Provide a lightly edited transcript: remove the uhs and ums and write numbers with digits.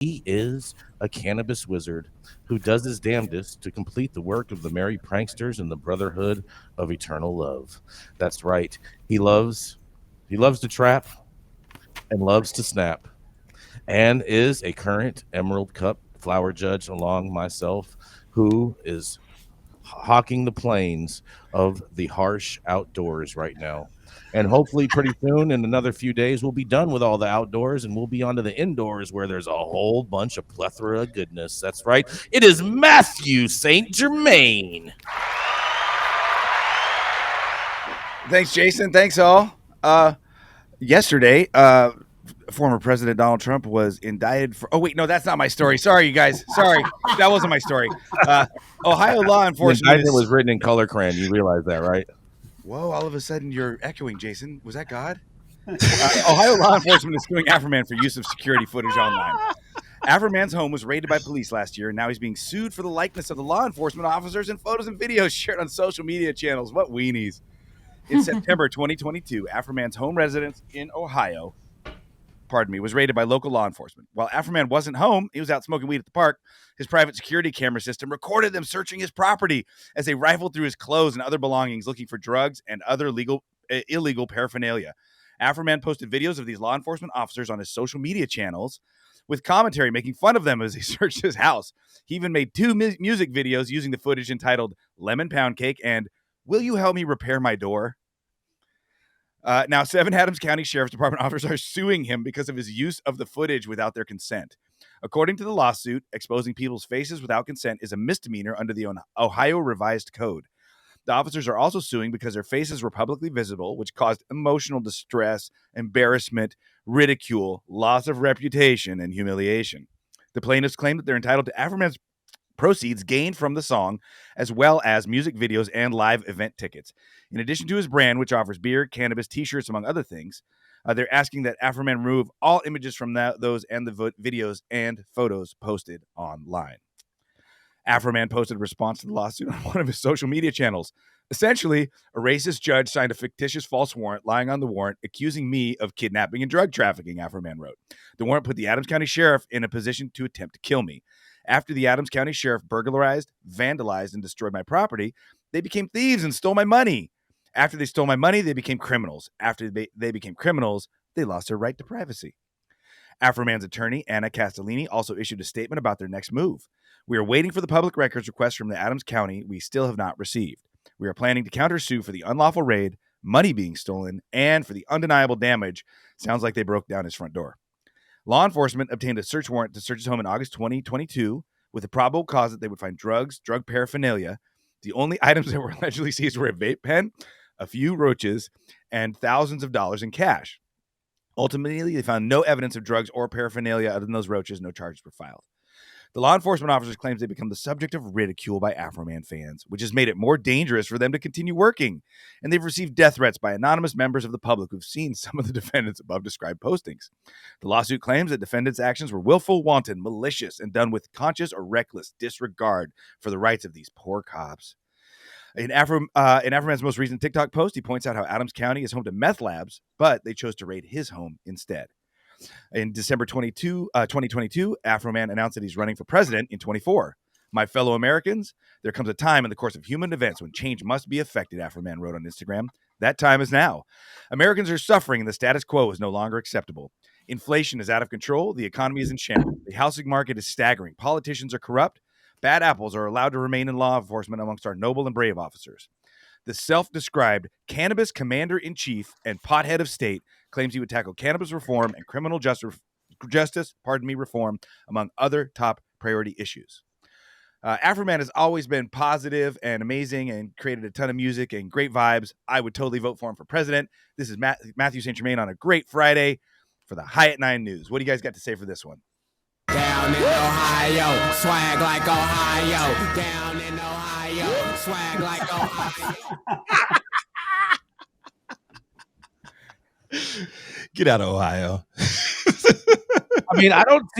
He is a cannabis wizard who does his damnedest to complete the work of the merry pranksters and the brotherhood of eternal love. That's right. He loves to trap and loves to snap, and is a current Emerald Cup flower judge along myself, who is hawking the plains of the harsh outdoors right now. And hopefully, pretty soon, in another few days, we'll be done with all the outdoors and we'll be onto the indoors where there's a whole bunch of plethora of goodness. That's right. It is Mathieu St. Germain. Thanks, Jason. Thanks, all. Yesterday, former President Donald Trump was indicted for. Oh, wait, no, that's not my story. Sorry, you guys. Sorry, that wasn't my story. Ohio law The enforcement. indictment was written in color crayon. You realize that, right? Whoa, all of a sudden you're echoing, Jason. Was that God? Ohio law enforcement is suing Afroman for use of security footage online. Afroman's home was raided by police last year, and now he's being sued for the likeness of the law enforcement officers in photos and videos shared on social media channels. What weenies. In September 2022, Afroman's home residence in Ohio, was raided by local law enforcement. While Afroman wasn't home, he was out smoking weed at the park. His private security camera system recorded them searching his property as they rifled through his clothes and other belongings looking for drugs and other illegal paraphernalia. Afroman posted videos of these law enforcement officers on his social media channels with commentary making fun of them as he searched his house. He even made two music videos using the footage entitled Lemon Pound Cake and Will You Help Me Repair My Door? Now, 7 Adams County Sheriff's Department officers are suing him because of his use of the footage without their consent. According to the lawsuit, exposing people's faces without consent is a misdemeanor under the Ohio Revised Code. The officers are also suing because their faces were publicly visible, which caused emotional distress, embarrassment, ridicule, loss of reputation, and humiliation. The plaintiffs claim that they're entitled to Afroman's proceeds gained from the song, as well as music videos and live event tickets. In addition to his brand, which offers beer, cannabis, t-shirts, among other things, they're asking that Afroman remove all images from those and the videos and photos posted online. Afroman posted a response to the lawsuit on one of his social media channels. Essentially, a racist judge signed a fictitious false warrant, lying on the warrant, accusing me of kidnapping and drug trafficking, Afroman wrote. The warrant put the Adams County Sheriff in a position to attempt to kill me. After the Adams County Sheriff burglarized, vandalized, and destroyed my property, they became thieves and stole my money. After they stole my money, they became criminals. After they became criminals, they lost their right to privacy. Afroman's attorney, Anna Castellini, also issued a statement about their next move. We are waiting for the public records request from the Adams County we still have not received. We are planning to countersue for the unlawful raid, money being stolen, and for the undeniable damage. Sounds like they broke down his front door. Law enforcement obtained a search warrant to search his home in August 2022 with a probable cause that they would find drugs, drug paraphernalia. The only items that were allegedly seized were a vape pen, a few roaches, and thousands of dollars in cash. Ultimately, they found no evidence of drugs or paraphernalia other than those roaches. No charges were filed. The law enforcement officers claim they become the subject of ridicule by Afroman fans, which has made it more dangerous for them to continue working. And they've received death threats by anonymous members of the public who've seen some of the defendants' above described postings. The lawsuit claims that defendants' actions were willful, wanton, malicious, and done with conscious or reckless disregard for the rights of these poor cops. In Afroman's most recent TikTok post, he points out how Adams County is home to meth labs, but they chose to raid his home instead. In December 2022, Afroman announced that he's running for president in 24. My fellow Americans, there comes a time in the course of human events when change must be effected, Afroman wrote on Instagram. That time is now. Americans are suffering and the status quo is no longer acceptable. Inflation is out of control. The economy is in shambles. The housing market is staggering. Politicians are corrupt. Bad apples are allowed to remain in law enforcement amongst our noble and brave officers. The self-described cannabis commander-in-chief and pothead of state claims he would tackle cannabis reform and criminal justice reform, among other top priority issues. Afroman has always been positive and amazing and created a ton of music and great vibes. I would totally vote for him for president. This is Mathieu St. Germain on a great Friday for the High at 9 News. What do you guys got to say for this one? Down in Ohio, swag like Ohio. Down in Ohio, swag like Ohio. Get out of Ohio. I mean, I don't see